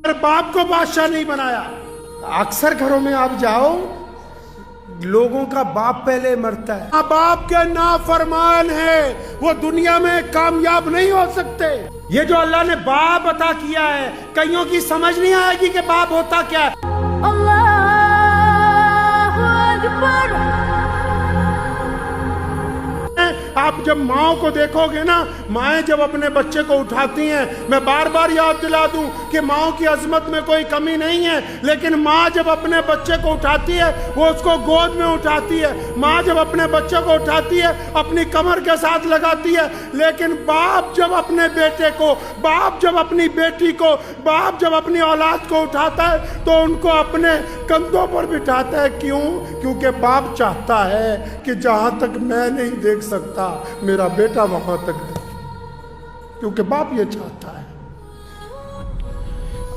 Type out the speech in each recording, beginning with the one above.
बाप को बादशाह नहीं बनाया। अक्सर घरों में आप जाओ, लोगों का बाप पहले मरता है। बाप के नाफरमान है, वो दुनिया में कामयाब नहीं हो सकते। ये जो अल्लाह ने बाप अता किया है, कईयों की समझ नहीं आएगी कि बाप होता क्या है। अल्लाहु अकबर। आप जब माओ को देखोगे ना, माएँ जब अपने बच्चे को उठाती हैं, मैं बार बार याद दिला दूं कि माओ की अजमत में कोई कमी नहीं है, लेकिन माँ जब अपने बच्चे को उठाती है वो उसको गोद में उठाती है। माँ जब अपने बच्चे को उठाती है अपनी कमर के साथ लगाती है, लेकिन बाप जब अपने बेटे को, बाप जब अपनी बेटी को, बाप जब अपनी औलाद को उठाता है तो उनको अपने कंधों पर बिठाता है। क्यों? क्योंकि बाप चाहता है कि जहाँ तक मैं नहीं देख सकता मेरा बेटा वहां तक दे, क्योंकि बाप ये चाहता है।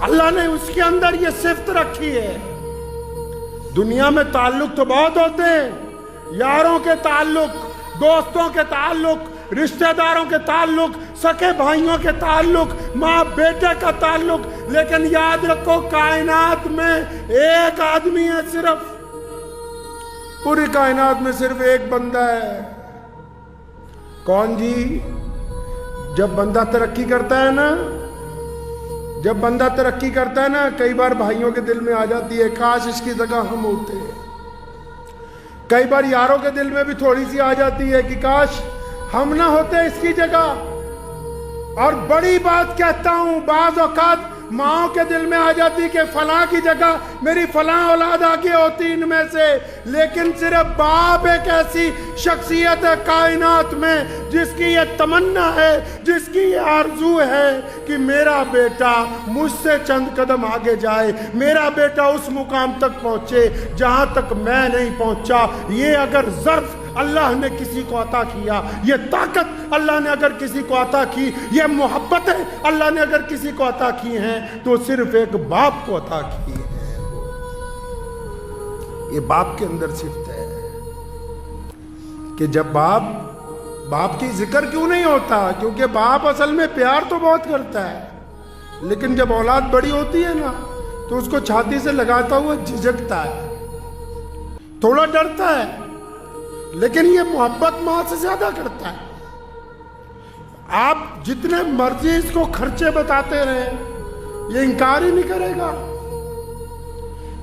अल्लाह ने उसके अंदर ये सिफ्त रखी है। दुनिया में ताल्लुक तो बहुत होते हैं, यारों के ताल्लुक, दोस्तों के ताल्लुक, रिश्तेदारों के ताल्लुक, सके भाइयों के ताल्लुक, माँ बेटे का ताल्लुक, लेकिन याद रखो कायनात में एक आदमी है, सिर्फ पूरी कायनात में सिर्फ एक बंदा है। कौन जी? जब बंदा तरक्की करता है ना, जब बंदा तरक्की करता है ना, कई बार भाइयों के दिल में आ जाती है काश इसकी जगह हम होते। कई बार यारों के दिल में भी थोड़ी सी आ जाती है कि काश हम ना होते इसकी जगह। और बड़ी बात कहता हूं, बाज औकात माओ के दिल में आ जाती कि फलां की जगह मेरी फलां औलाद आगे होती इनमें से, लेकिन सिर्फ बाप एक ऐसी शख्सियत है कायनात में जिसकी ये तमन्ना है, जिसकी ये आरजू है कि मेरा बेटा मुझसे चंद कदम आगे जाए, मेरा बेटा उस मुकाम तक पहुंचे जहां तक मैं नहीं पहुंचा। ये अगर ज़र्फ अल्लाह ने किसी को अता किया, ये ताकत अल्लाह ने अगर किसी को अता की, ये मोहब्बतें अल्लाह ने अगर किसी को अता की हैं, तो सिर्फ एक बाप को अता की है। ये बाप के अंदर सिफ्त है कि जब बाप की जिक्र क्यों नहीं होता? क्योंकि बाप असल में प्यार तो बहुत करता है, लेकिन जब औलाद बड़ी होती है ना तो उसको छाती से लगाता हुआ झिझकता है, थोड़ा डरता है, लेकिन ये मोहब्बत मां से ज्यादा करता है। आप जितने मर्जी इसको खर्चे बताते रहे, ये इनकार ही नहीं करेगा,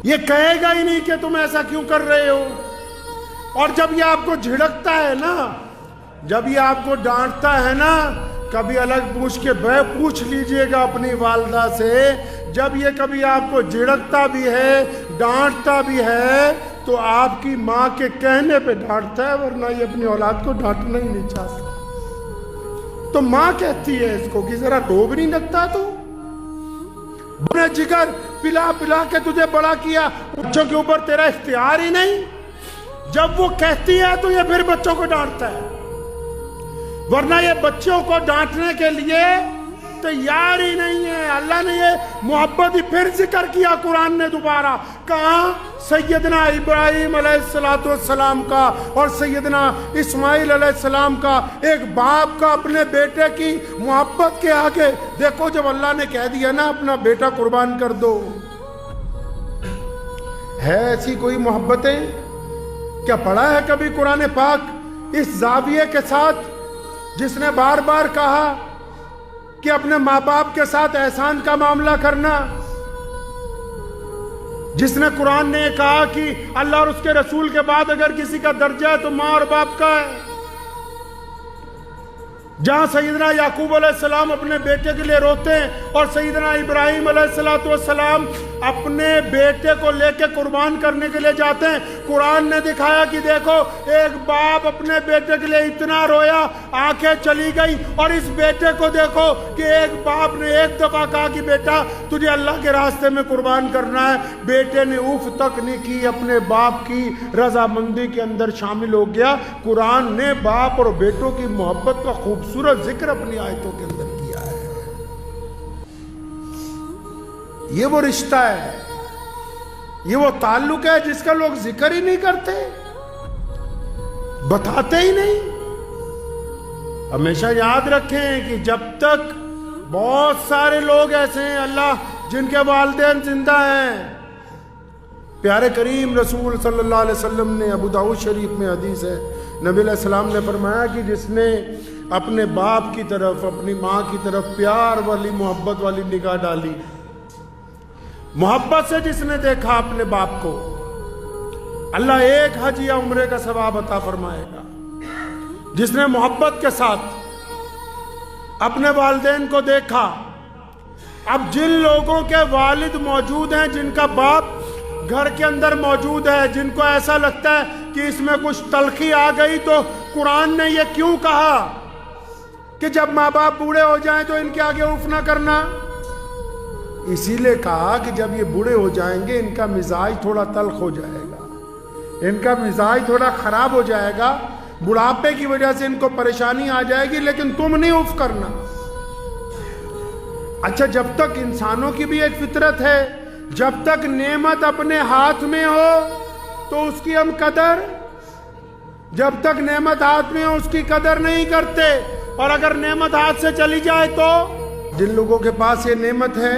ये कहेगा ही नहीं कि तुम ऐसा क्यों कर रहे हो। और जब ये आपको झिड़कता है ना, जब ये आपको डांटता है ना, कभी अलग पूछ लीजिएगा अपनी वालदा से, जब ये कभी आपको झिड़कता भी है, डांटता भी है, तो आपकी माँ के कहने पे डांटता है, वरना ये अपनी औलाद को डांटना ही नहीं चाहता। तो माँ कहती है इसको कि जरा रो भी नहीं लगता, तो अपने जिगर पिला पिला के तुझे बड़ा किया, बच्चों के ऊपर तेरा इख्तियार ही नहीं। जब वो कहती है तो ये फिर बच्चों को डांटता है, वरना ये बच्चों को डांटने के लिए तैयार ही नहीं है। अल्लाह ने ये मोहब्बत ही फिर जिक्र किया कुरान ने दोबारा। कहा? सैयदना इब्राहिम अलैहिस्सलाम का और सैयदना इस्माइल अलैहिस्सलाम का, एक बाप का अपने बेटे की मोहब्बत के आगे। देखो जब अल्लाह ने कह दिया ना अपना बेटा कुर्बान कर दो, है ऐसी कोई मोहब्बतें? क्या पढ़ा है कभी कुरान पाक इस जाविये के साथ जिसने बार बार कहा कि अपने माँ बाप के साथ एहसान का मामला करना, जिसने कुरान ने कहा कि अल्लाह और उसके रसूल के बाद अगर किसी का दर्जा है तो माँ और बाप का है, जहां सैयदना याकूब अलैहिस्सलाम अपने बेटे के लिए रोते हैं और सैयदना इब्राहिम अलैहिस्सलाम अपने बेटे को लेके कुर्बान करने के लिए जाते हैं। कुरान ने दिखाया कि देखो एक बाप अपने बेटे के लिए इतना रोया, आंखें चली गई, और इस बेटे को देखो कि एक बाप ने एक दफा कहा कि बेटा तुझे अल्लाह के रास्ते में कुर्बान करना है, बेटे ने उफ तक नहीं की, अपने बाप की रजामंदी के अंदर शामिल हो गया। कुरान ने बाप और बेटों की मोहब्बत का खूबसूरत जिक्र अपनी आयतों के अंदर किया है। ये वो रिश्ता है, ये वो ताल्लुक है जिसका लोग जिक्र ही नहीं करते, बताते ही नहीं। हमेशा याद रखें कि जब तक बहुत सारे लोग ऐसे हैं, अल्लाह जिनके वालिदैन जिंदा हैं। प्यारे करीम रसूल सल्लल्लाहु अलैहि वसल्लम ने, अबू दाऊद शरीफ में हदीस है, नबी अलैहि सलाम ने फरमाया कि जिसने अपने बाप की तरफ, अपनी माँ की तरफ प्यार वाली, मोहब्बत वाली निगाह डाली, मोहब्बत से जिसने देखा अपने बाप को, अल्लाह एक हज या उम्रे का सवाब अता फरमाएगा। जिसने मोहब्बत के साथ अपने वालिदैन को देखा, अब जिन लोगों के वालिद मौजूद हैं, जिनका बाप घर के अंदर मौजूद है, जिनको ऐसा लगता है कि इसमें कुछ तलखी आ गई, तो कुरान ने ये क्यों कहा कि जब माँ बाप बूढ़े हो जाएं तो इनके आगे उफ ना करना? इसीलिए कहा कि जब ये बूढ़े हो जाएंगे इनका मिजाज थोड़ा तल्ख हो जाएगा, इनका मिजाज थोड़ा खराब हो जाएगा, बुढ़ापे की वजह से इनको परेशानी आ जाएगी, लेकिन तुम नहीं उफ करना। अच्छा, जब तक इंसानों की भी एक फितरत है, जब तक नेमत अपने हाथ में हो तो उसकी हम कदर, जब तक नेमत हाथ में हो उसकी कदर नहीं करते, और अगर नेमत हाथ से चली जाए तो जिन लोगों के पास ये नेमत है,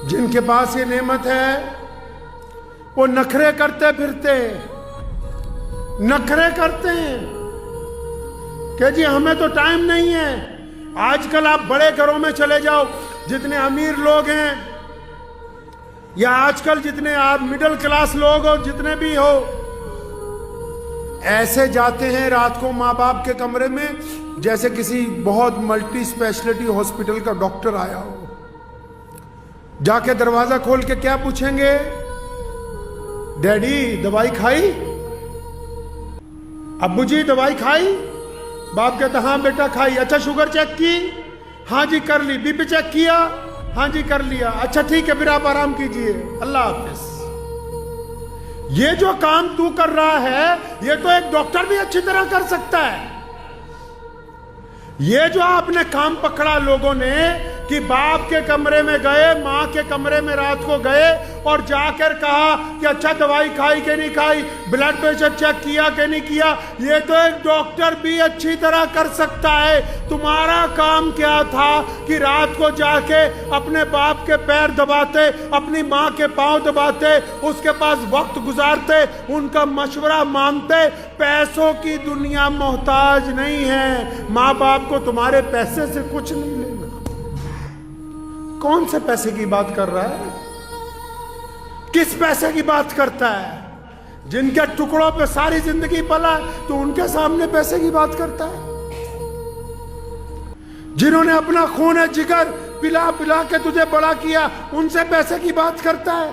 जिनके पास ये नेमत है, वो नखरे करते फिरते हैं, नखरे करते हैं कि जी हमें तो टाइम नहीं है। आजकल आप बड़े घरों में चले जाओ, जितने अमीर लोग हैं या आजकल जितने आप मिडिल क्लास लोग हो, जितने भी हो, ऐसे जाते हैं रात को माँ बाप के कमरे में जैसे किसी बहुत मल्टी स्पेशलिटी हॉस्पिटल का डॉक्टर आया हो। जाके दरवाजा खोल के क्या पूछेंगे? डैडी दवाई खाई? अब्बू जी दवाई खाई? बाप कहता हाँ बेटा खाई। अच्छा शुगर चेक की? हाँ जी कर ली। बीपी चेक किया? हाँ जी कर लिया। अच्छा ठीक है फिर आप आराम कीजिए, अल्लाह हाफिज। ये जो काम तू कर रहा है ये तो एक डॉक्टर भी अच्छी तरह कर सकता है। ये जो आपने काम पकड़ा लोगों ने कि बाप के कमरे में गए, माँ के कमरे में रात को गए और जाकर कहा कि अच्छा दवाई खाई कि नहीं खाई, ब्लड प्रेशर चेक किया कि नहीं किया, ये तो एक डॉक्टर भी अच्छी तरह कर सकता है। तुम्हारा काम क्या था कि रात को जाके अपने बाप के पैर दबाते, अपनी माँ के पांव दबाते, उसके पास वक्त गुजारते, उनका मशवरा मानते। पैसों की दुनिया मोहताज नहीं है, माँ बाप को तुम्हारे पैसे से कुछ नहीं लेना। कौन से पैसे की बात कर रहा है? किस पैसे की बात करता है? जिनके टुकड़ों पे सारी जिंदगी पला तो उनके सामने पैसे की बात करता है? जिन्होंने अपना खून जिगर पिला पिला के तुझे बड़ा किया, उनसे पैसे की बात करता है?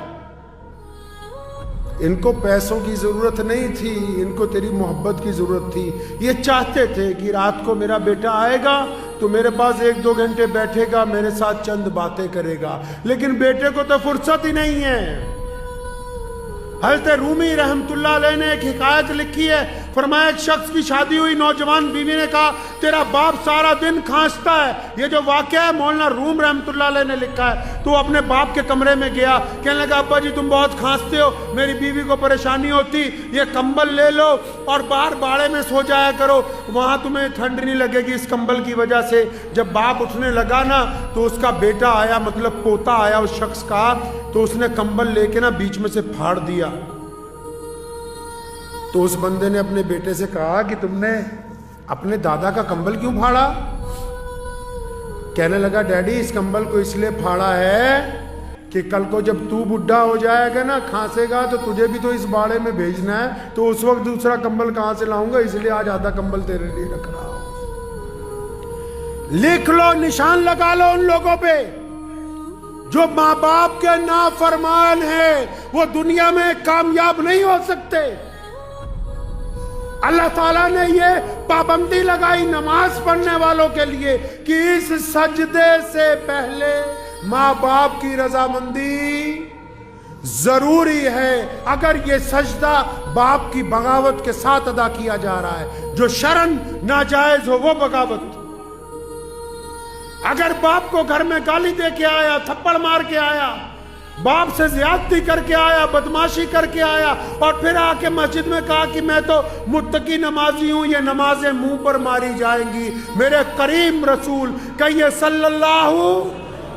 इनको पैसों की जरूरत नहीं थी, इनको तेरी मोहब्बत की जरूरत थी। ये चाहते थे कि रात को मेरा बेटा आएगा तो मेरे पास 1-2 घंटे बैठेगा, मेरे साथ चंद बातें करेगा, लेकिन बेटे को तो फुर्सत ही नहीं है। हज़रत रूमी रहमतुल्लाह अलैह ने एक हिकायत लिखी है, फरमाया एक शख्स की शादी हुई, नौजवान बीवी ने कहा तेरा बाप सारा दिन खांसता है। ये जो वाक़या है मौलाना रूम रहमतुल्लाह अलैह ने लिखा है। तो अपने बाप के कमरे में गया, कहने लगा अब्बा जी तुम बहुत खांसते हो, मेरी बीवी को परेशानी होती, ये कंबल ले लो और बाहर बाड़े में सो जाया करो, वहाँ तुम्हें ठंड नहीं लगेगी इस कंबल की वजह से। जब बाप उठने लगा ना तो उसका बेटा आया, मतलब पोता आया उस शख्स का, तो उसने कंबल लेके ना बीच में से फाड़ दिया। तो उस बंदे ने अपने बेटे से कहा कि तुमने अपने दादा का कंबल क्यों फाड़ा? कहने लगा डैडी इस कंबल को इसलिए फाड़ा है कि कल को जब तू बुढ़ा हो जाएगा ना, खांसेगा, तो तुझे भी तो इस बाड़े में भेजना है, तो उस वक्त दूसरा कंबल कहां से लाऊंगा, इसलिए आज आधा कंबल तेरे लिए रख रहा हूं। लिख लो, निशान लगा लो उन लोगों पे जो माँ बाप के नाफरमान है, वो दुनिया में कामयाब नहीं हो सकते। अल्लाह ताला ने ये पाबंदी लगाई नमाज पढ़ने वालों के लिए कि इस सजदे से पहले माँ बाप की रजामंदी जरूरी है। अगर ये सजदा बाप की बगावत के साथ अदा किया जा रहा है, जो शरन नाजायज हो वो बगावत। अगर बाप को घर में गाली दे के आया, थप्पड़ मार के आया, बाप से ज्यादती करके आया, बदमाशी करके आया और फिर आके मस्जिद में कहा कि मैं तो मुत्तकी नमाजी हूं, ये नमाजें मुंह पर मारी जाएंगी। मेरे करीम रसूल कहिए सल्लल्लाहु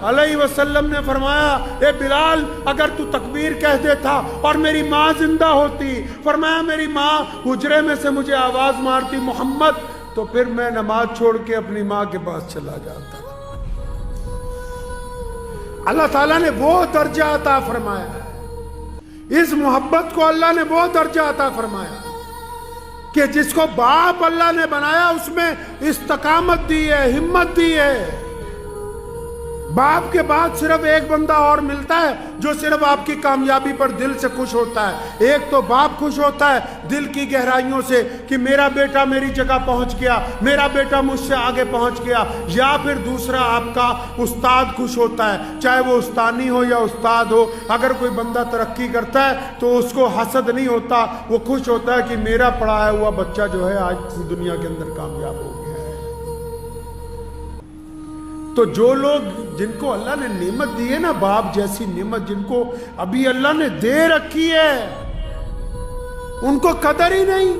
अलैहि वसल्लम ने फरमाया, ए बिलाल, अगर तू तकबीर कह देता और मेरी माँ जिंदा होती, फरमाया मेरी माँ हुजरे में से मुझे आवाज मारती मोहम्मद, तो फिर मैं नमाज छोड़ के अपनी माँ के पास चला जाता। अल्लाह ताला ने वो दर्जा अता फरमाया, इस मोहब्बत को अल्लाह ने वो दर्जा अता फरमाया कि जिसको बाप अल्लाह ने बनाया उसमें इस्तकामत दी है, हिम्मत दी है। बाप के बाद सिर्फ एक बंदा और मिलता है जो सिर्फ आपकी कामयाबी पर दिल से खुश होता है। एक तो बाप खुश होता है दिल की गहराइयों से कि मेरा बेटा मेरी जगह पहुंच गया, मेरा बेटा मुझसे आगे पहुंच गया, या फिर दूसरा आपका उस्ताद खुश होता है, चाहे वो उस्तानी हो या उस्ताद हो। अगर कोई बंदा तरक्की करता है तो उसको हसद नहीं होता, वो खुश होता है कि मेरा पढ़ाया हुआ बच्चा जो है आज दुनिया के अंदर कामयाब हो गया है। तो जो लोग जिनको अल्लाह ने नेमत दी है ना, बाप जैसी नेमत जिनको अभी अल्लाह ने दे रखी है, उनको कदर ही नहीं।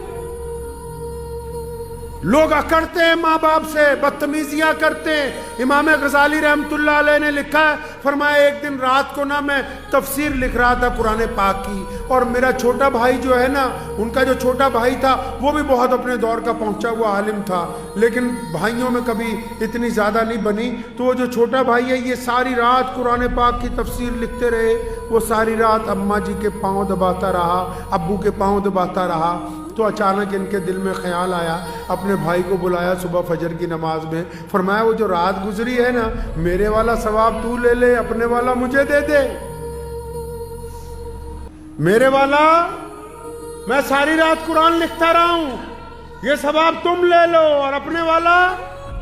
लोग अकड़ते हैं माँ बाप से, बदतमीजियां करते हैं। इमाम गजाली रहमतुल्लाह अलैह ने लिखा है, फरमाया एक दिन रात को ना मैं तफसीर लिख रहा था कुरान पाक की, और मेरा छोटा भाई जो है ना, उनका जो छोटा भाई था वो भी बहुत अपने दौर का पहुंचा हुआ आलिम था, लेकिन भाइयों में कभी इतनी ज़्यादा नहीं बनी। तो वो जो छोटा भाई है ये सारी रात कुरान पाक की तफसीर लिखते रहे। वो सारी रात अम्मा जी के पाँव दबाता रहा, अब्बू के पाँव दबाता रहा। तो अचानक इनके दिल में ख्याल आया, अपने भाई को बुलाया सुबह फजर की नमाज में, फरमाया वो जो रात गुजरी है ना, मेरे वाला सवाब तू ले ले, अपने वाला मुझे दे दे। मेरे वाला मैं सारी रात कुरान लिखता रहा हूं, ये सवाब तुम ले लो और अपने वाला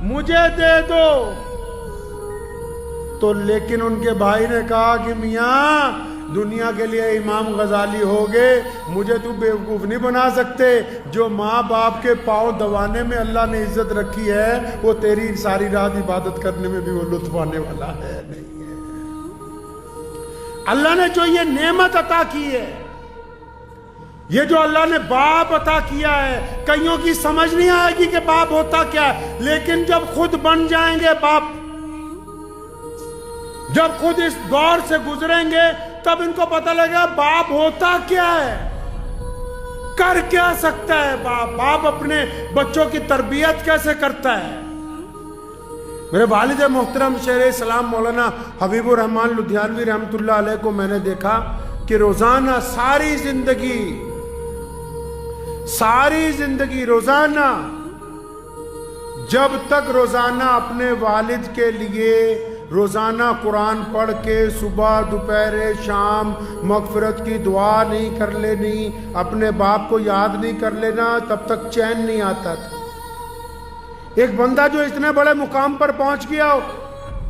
मुझे दे दो। तो लेकिन उनके भाई ने कहा कि मियाँ दुनिया के लिए इमाम गजाली हो गए, मुझे तू बेवकूफ़ नहीं बना सकते। जो माँ बाप के पाँव दबाने में अल्लाह ने इज्जत रखी है, वो तेरी सारी रात इबादत करने में भी वो लुत्फ आने वाला है नहीं है। अल्लाह ने जो ये नेमत अता की है, ये जो अल्लाह ने बाप अता किया है, कईयों की समझ नहीं आएगी कि बाप होता क्या है, लेकिन जब खुद बन जाएंगे बाप, जब खुद इस दौर से गुजरेंगे, तब इनको पता लगेगा बाप होता क्या है, कर क्या सकता है बाप, बाप अपने बच्चों की तरबियत कैसे करता है। मेरे वालिद मोहतरम शेर सलाम मौलाना हबीबुर रहमान लुधियानवी रहमतुल्लाह अलैह को मैंने देखा कि रोजाना सारी जिंदगी रोजाना, जब तक रोजाना अपने वालिद के लिए रोजाना कुरान पढ़ के सुबह दोपहर शाम मगफिरत की दुआ नहीं कर लेनी, अपने बाप को याद नहीं कर लेना, तब तक चैन नहीं आता था। एक बंदा जो इतने बड़े मुकाम पर पहुंच गया हो,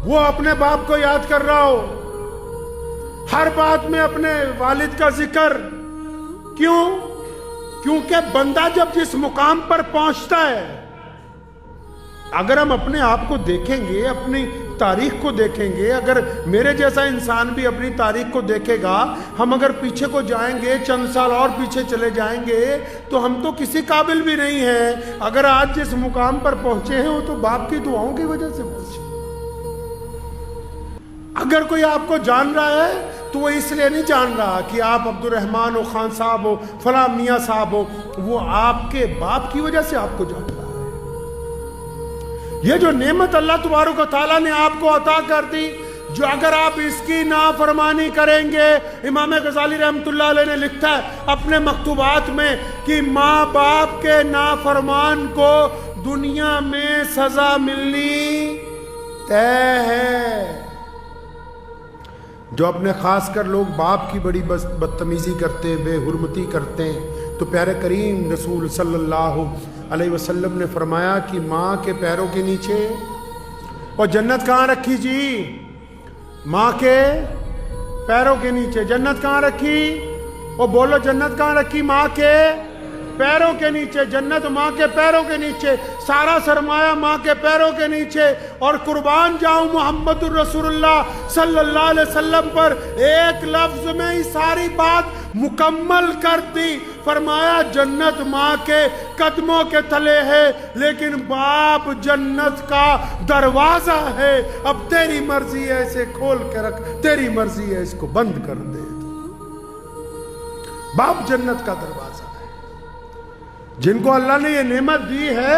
वो अपने बाप को याद कर रहा हो, हर बात में अपने वालिद का जिक्र। क्यों? क्योंकि बंदा जब जिस मुकाम पर पहुंचता है, अगर हम अपने आप को देखेंगे, अपनी तारीख को देखेंगे, अगर मेरे जैसा इंसान भी अपनी तारीख को देखेगा, हम अगर पीछे को जाएंगे, चंद साल और पीछे चले जाएंगे, तो हम तो किसी काबिल भी नहीं हैं। अगर आज जिस मुकाम पर पहुंचे हैं वो तो बाप की दुआओं की वजह से पहुंचे। अगर कोई आपको जान रहा है तो वो इसलिए नहीं जान रहा कि आप अब्दुल रहमान हो, खान साहब हो, फला मियाँ साहब हो, वो आपके बाप की वजह से आपको जान रहा है। ये जो नेमत अल्लाह तबारक व तआला ने आपको अता कर दी, जो अगर आप इसकी नाफरमानी करेंगे, इमाम गजाली रहमतुल्लाह अलैह ने लिखा है अपने मकतूबात में कि माँ बाप के नाफरमान को दुनिया में सजा मिलनी तय है। जो अपने खास कर लोग बाप की बड़ी बदतमीजी करते हैं, बेहुरमती करते हैं, तो प्यारे करीम रसूल सल्लल्लाहु अलैहि वसल्लम ने फरमाया कि माँ के पैरों के नीचे, और जन्नत कहाँ रखी जी? माँ के पैरों के नीचे। जन्नत कहाँ रखी? और बोलो जन्नत कहाँ रखी? माँ के पैरों के नीचे, जन्नत माँ के पैरों के नीचे, सारा सरमाया माँ के पैरों के नीचे। और कुर्बान जाऊं मोहम्मदुर रसूलुल्लाह सल्लल्लाहु अलैहि वसल्लम पर, एक लफ्ज में ही सारी बात मुकम्मल कर दी। फरमाया जन्नत माँ के कदमों के तले है, लेकिन बाप जन्नत का दरवाजा है। अब तेरी मर्जी है इसे खोल के रख, तेरी मर्जी है इसको बंद कर दे। बाप जन्नत का दरवाजा है। जिनको अल्लाह ने ये नेमत दी है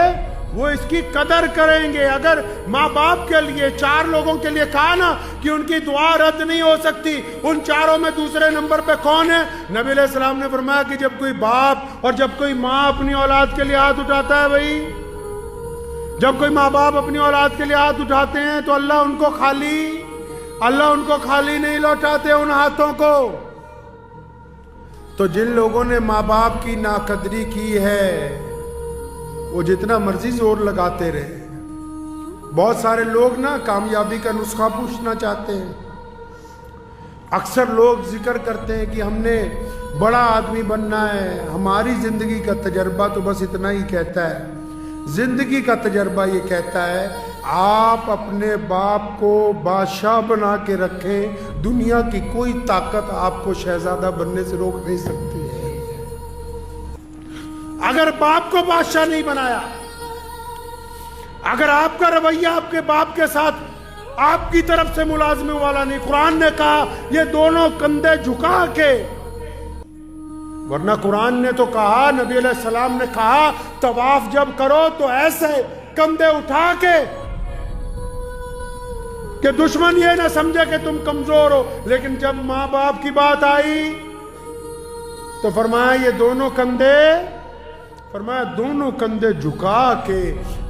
वो इसकी कदर करेंगे। अगर माँ बाप के लिए, 4 लोगों के लिए कहा ना कि उनकी दुआ रद्द नहीं हो सकती, उन चारों में दूसरे नंबर पे कौन है? नबी अलैहि सलाम ने फरमाया कि जब कोई बाप और जब कोई माँ अपनी औलाद के लिए हाथ उठाता है, भाई जब कोई माँ बाप अपनी औलाद के लिए हाथ उठाते हैं तो अल्लाह उनको खाली नहीं लौटाते उन हाथों को। तो जिन लोगों ने माँ बाप की नाकदरी की है वो जितना मर्जी जोर लगाते रहे। बहुत सारे लोग ना कामयाबी का नुस्खा पूछना चाहते हैं। अक्सर लोग जिक्र करते हैं कि हमने बड़ा आदमी बनना है, हमारी जिंदगी का तजर्बा तो बस इतना ही कहता है। जिंदगी का तजर्बा ये कहता है आप अपने बाप को बादशाह बना के रखें, दुनिया की कोई ताकत आपको शहजादा बनने से रोक नहीं सकती है। अगर बाप को बादशाह नहीं बनाया, अगर आपका रवैया आपके बाप के साथ आपकी तरफ से मुलाजमे वाला नहीं, कुरान ने कहा ये दोनों कंधे झुका के, वरना कुरान ने तो कहा, नबी अलैहि सलाम ने कहा तवाफ जब करो तो ऐसे कंधे उठा के कि दुश्मन ये ना समझे कि तुम कमजोर हो। लेकिन जब माँ बाप की बात आई तो फरमाया ये दोनों कंधे झुका के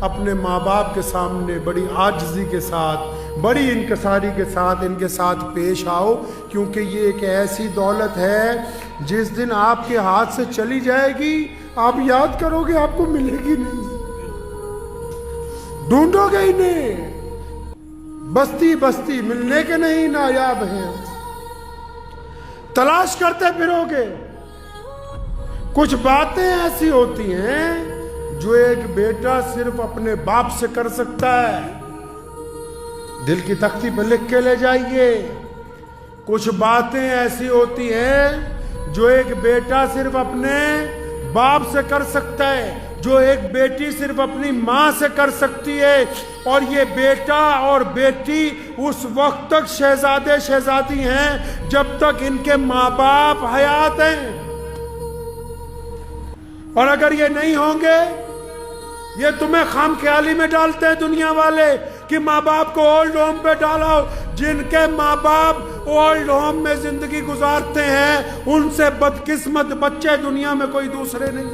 अपने माँ बाप के सामने बड़ी आजिज़ी के साथ, बड़ी इनकसारी के साथ इनके साथ पेश आओ, क्योंकि ये एक ऐसी दौलत है जिस दिन आपके हाथ से चली जाएगी आप याद करोगे आपको मिलेगी नहीं, ढूंढोगे ही नहीं, बस्ती बस्ती मिलने के नहीं नायाब हैं, तलाश करते फिरोगे। कुछ बातें ऐसी होती हैं जो एक बेटा सिर्फ अपने बाप से कर सकता है। दिल की तख्ती पर लिख के ले जाइए। कुछ बातें ऐसी होती हैं जो एक बेटा सिर्फ अपने बाप से कर सकता है, जो एक बेटी सिर्फ अपनी माँ से कर सकती है। और ये बेटा और बेटी उस वक्त तक शहजादे शहजादी हैं जब तक इनके माँ बाप हयात हैं। और अगर ये नहीं होंगे, ये तुम्हें खामख्याली में डालते हैं दुनिया वाले कि माँ बाप को ओल्ड होम पे डालो। जिनके माँ बाप ओल्ड होम में जिंदगी गुजारते हैं उनसे बदकिस्मत बच्चे दुनिया में कोई दूसरे नहीं,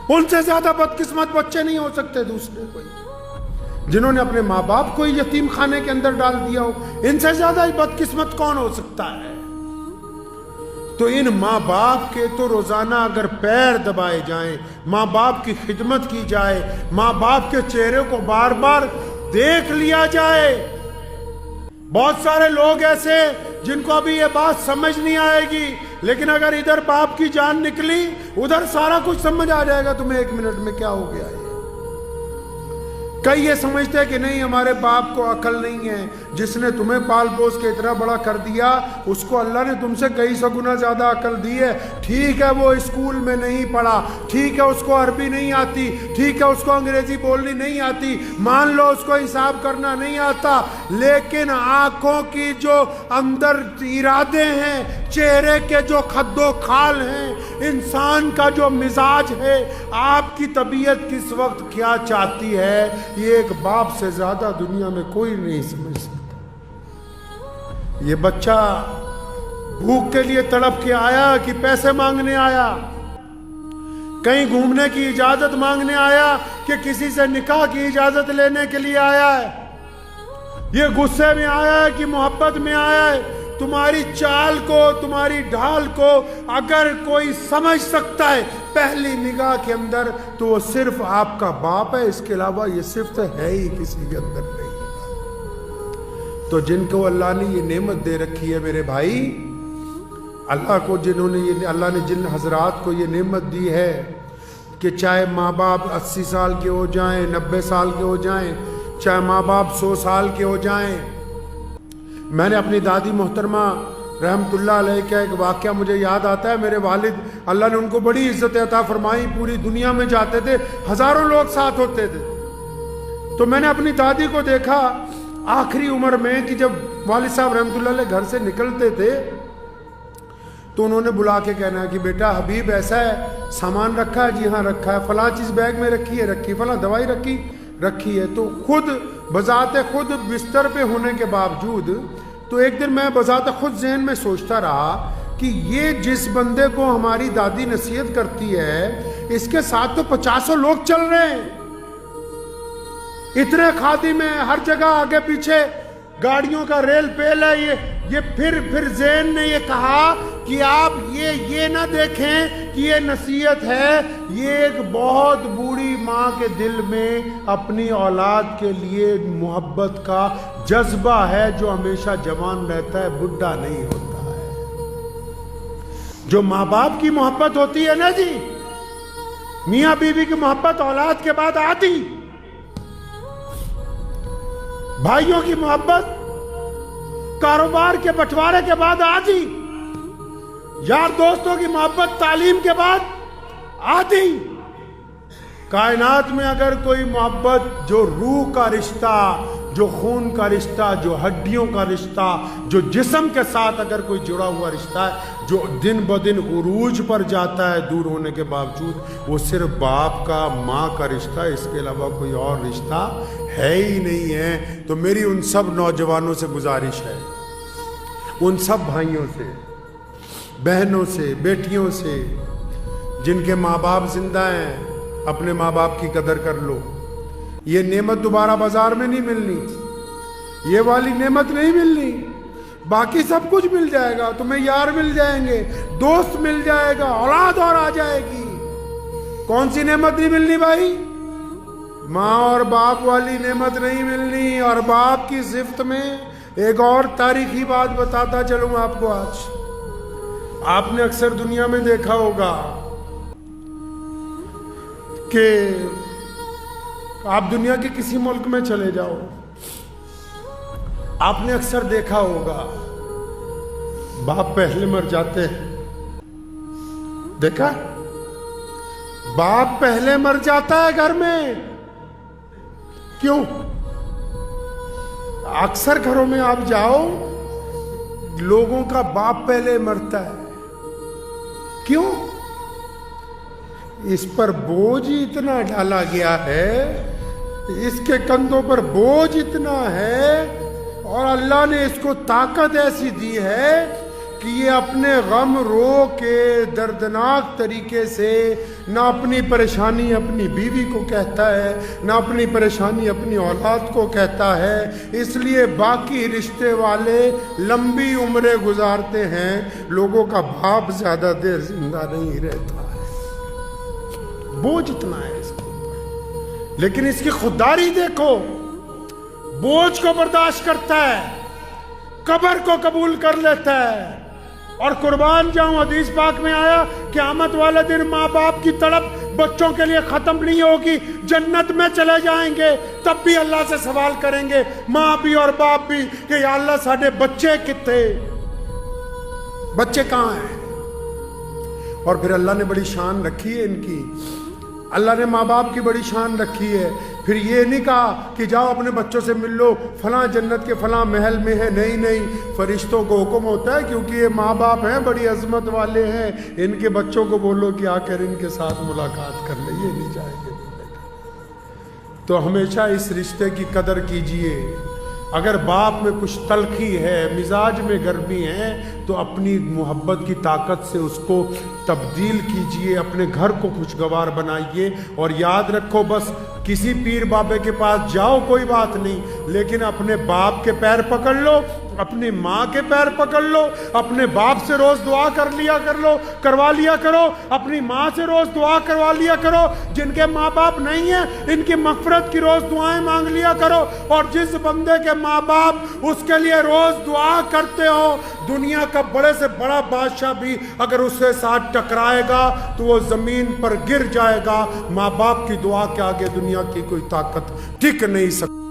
उनसे ज्यादा बदकिस्मत बच्चे नहीं हो सकते दूसरे कोई। जिन्होंने अपने माँ बाप को यतीम खाने के अंदर डाल दिया हो, इनसे ज्यादा बदकिस्मत कौन हो सकता है? तो इन माँ बाप के तो रोजाना अगर पैर दबाए जाएं, माँ बाप की खिदमत की जाए, माँ बाप के चेहरे को बार बार देख लिया जाए। बहुत सारे लोग ऐसे जिनको अभी ये बात समझ नहीं आएगी, लेकिन अगर इधर बाप की जान निकली उधर सारा कुछ समझ आ जाएगा तुम्हें 1 मिनट में क्या हो गया है। कई ये समझते हैं कि नहीं हमारे बाप को अकल नहीं है, जिसने तुम्हें पाल पोस के इतना बड़ा कर दिया उसको अल्लाह ने तुमसे कई सौ गुना ज्यादा अकल दी है। ठीक है वो स्कूल में नहीं पढ़ा, ठीक है उसको अरबी नहीं आती, ठीक है उसको अंग्रेजी बोलनी नहीं आती, मान लो उसको हिसाब करना नहीं आता, लेकिन आंखों की जो अंदर इरादे हैं, चेहरे के जो खद्दो खाल हैं, इंसान का जो मिजाज है, आपकी तबीयत किस वक्त क्या चाहती है, ये एक बाप से ज्यादा दुनिया में कोई नहीं समझ सकता। ये बच्चा भूख के लिए तड़प के आया कि पैसे मांगने आया, कहीं घूमने की इजाजत मांगने आया कि किसी से निकाह की इजाजत लेने के लिए आया है, ये गुस्से में आया है कि मोहब्बत में आया है। तुम्हारी चाल को, तुम्हारी ढाल को अगर कोई समझ सकता है पहली निगाह के अंदर तो वो सिर्फ आपका बाप है, इसके अलावा ये सिर्फ है ही किसी के अंदर नहीं। तो जिनको अल्लाह ने ये नेमत दे रखी है मेरे भाई, اللہ نے جن حضرات کو یہ نعمت دی ہے کہ چاہے ماں باپ 80 سال کے ہو جائیں، 90 سال کے ہو جائیں، چاہے ماں باپ 100 سال کے ہو جائیں. میں نے اپنی دادی محترمہ رحمت اللہ علیہ کا ایک واقعہ مجھے یاد آتا ہے. میرے والد، اللہ نے ان کو بڑی عزت عطا فرمائی، پوری دنیا میں جاتے تھے، ہزاروں لوگ ساتھ ہوتے تھے. تو میں نے اپنی دادی کو دیکھا آخری عمر میں کہ جب والد صاحب رحمت اللہ علیہ گھر سے نکلتے تھے تو انہوں نے بلا کے کہنا کہ بیٹا حبیب ایسا ہے، سامان رکھا ہے؟ جی ہاں رکھا ہے. فلاں چیز بیگ میں رکھی ہے؟ فلاں دوائی رکھی ہے. تو خود بذات خود بستر پہ ہونے کے باوجود، تو ایک دن میں بذات خود ذہن میں سوچتا رہا کہ یہ جس بندے کو ہماری دادی نصیحت کرتی ہے، اس کے ساتھ تو 50 لوگ چل رہے ہیں، اتنے خادم ہیں، ہر جگہ آگے پیچھے گاڑیوں کا ریل پیل ہے. یہ پھر ذہن نے یہ کہا کہ آپ یہ نہ دیکھیں کہ یہ نصیحت ہے، یہ ایک بہت بوڑھی ماں کے دل میں اپنی اولاد کے لیے محبت کا جذبہ ہے، جو ہمیشہ جوان رہتا ہے، بڈھا نہیں ہوتا ہے. جو ماں باپ کی محبت ہوتی ہے نا جی، میاں بیوی کی محبت اولاد کے بعد آتی، بھائیوں کی محبت کاروبار کے بٹوارے کے بعد آتی، یار دوستوں کی محبت تعلیم کے بعد آتی. کائنات میں اگر کوئی محبت جو روح کا رشتہ، جو خون کا رشتہ، جو ہڈیوں کا رشتہ، جو جسم کے ساتھ اگر کوئی جڑا ہوا رشتہ ہے، جو دن بدن عروج پر جاتا ہے دور ہونے کے باوجود، وہ صرف باپ کا، ماں کا رشتہ، اس کے علاوہ کوئی اور رشتہ ہے ہی نہیں ہے. تو میری ان سب نوجوانوں سے گزارش ہے، ان سب بھائیوں سے، بہنوں سے، بیٹیوں سے جن کے ماں باپ زندہ ہیں، اپنے ماں باپ کی قدر کر لو. یہ نعمت دوبارہ بازار میں نہیں ملنی، یہ والی نعمت نہیں ملنی. باقی سب کچھ مل جائے گا، تمہیں یار مل جائیں گے، دوست مل جائے گا، اولاد اور آ جائے گی. کون سی نعمت نہیں ملنی بھائی؟ ماں اور باپ والی نعمت نہیں ملنی. اور باپ کی صفت میں ایک اور تاریخی بات بتاتا چلوں آپ کو. آج آپ نے اکثر دنیا میں دیکھا ہوگا کہ آپ دنیا کے کسی ملک میں چلے جاؤ، آپ نے اکثر دیکھا ہوگا باپ پہلے مر جاتے ہیں. دیکھا؟ باپ پہلے مر جاتا ہے گھر میں. کیوں؟ اکثر گھروں میں آپ جاؤ، لوگوں کا باپ پہلے مرتا ہے. کیوں؟ اس پر بوجھ اتنا ڈالا گیا ہے، اس کے کندھوں پر بوجھ اتنا ہے، اور اللہ نے اس کو طاقت ایسی دی ہے کہ یہ اپنے غم رو کے دردناک طریقے سے نہ اپنی پریشانی اپنی بیوی کو کہتا ہے، نہ اپنی پریشانی اپنی اولاد کو کہتا ہے. اس لیے باقی رشتے والے لمبی عمریں گزارتے ہیں، لوگوں کا باپ زیادہ دیر زندہ نہیں رہتا ہے. بوجھ اتنا ہے اس کو. لیکن اس کی خودداری دیکھو، بوجھ کو برداشت کرتا ہے، قبر کو قبول کر لیتا ہے. اور قربان جاؤں، حدیث پاک میں آیا قیامت والے دن ماں باپ کی تڑپ بچوں کے لیے ختم نہیں ہوگی. جنت میں چلے جائیں گے تب بھی اللہ سے سوال کریں گے، ماں بھی اور باپ بھی، کہ یا اللہ ساڈے بچے کتنے، بچے کہاں ہیں؟ اور پھر اللہ نے بڑی شان رکھی ہے ان کی، اللہ نے ماں باپ کی بڑی شان رکھی ہے. پھر یہ نہیں کہا کہ جاؤ اپنے بچوں سے مل لو، فلاں جنت کے فلاں محل میں ہے. نہیں، فرشتوں کو حکم ہوتا ہے، کیونکہ یہ ماں باپ ہیں، بڑی عظمت والے ہیں، ان کے بچوں کو بولو کہ آ کر ان کے ساتھ ملاقات کر لیں. یہ نہیں جائیں گے. تو ہمیشہ اس رشتے کی قدر کیجئے. اگر باپ میں کچھ تلخی ہے، مزاج میں گرمی ہے، تو اپنی محبت کی طاقت سے اس کو تبدیل کیجئے، اپنے گھر کو خوشگوار بنائیے. اور یاد رکھو، بس کسی پیر بابے کے پاس جاؤ کوئی بات نہیں، لیکن اپنے باپ کے پیر پکڑ لو، اپنی ماں کے پیر پکڑ لو، اپنے باپ سے روز دعا کروا لیا کرو، اپنی ماں سے روز دعا کروا لیا کرو. جن کے ماں باپ نہیں ہیں ان کی مغفرت کی روز دعائیں مانگ لیا کرو. اور جس بندے کے ماں باپ اس کے لیے روز دعا کرتے ہو، دنیا کا بڑے سے بڑا بادشاہ بھی اگر اس کے ساتھ ٹکرائے گا تو وہ زمین پر گر جائے گا. ماں باپ کی دعا کے آگے دنیا کی کوئی طاقت ٹک نہیں سکتی.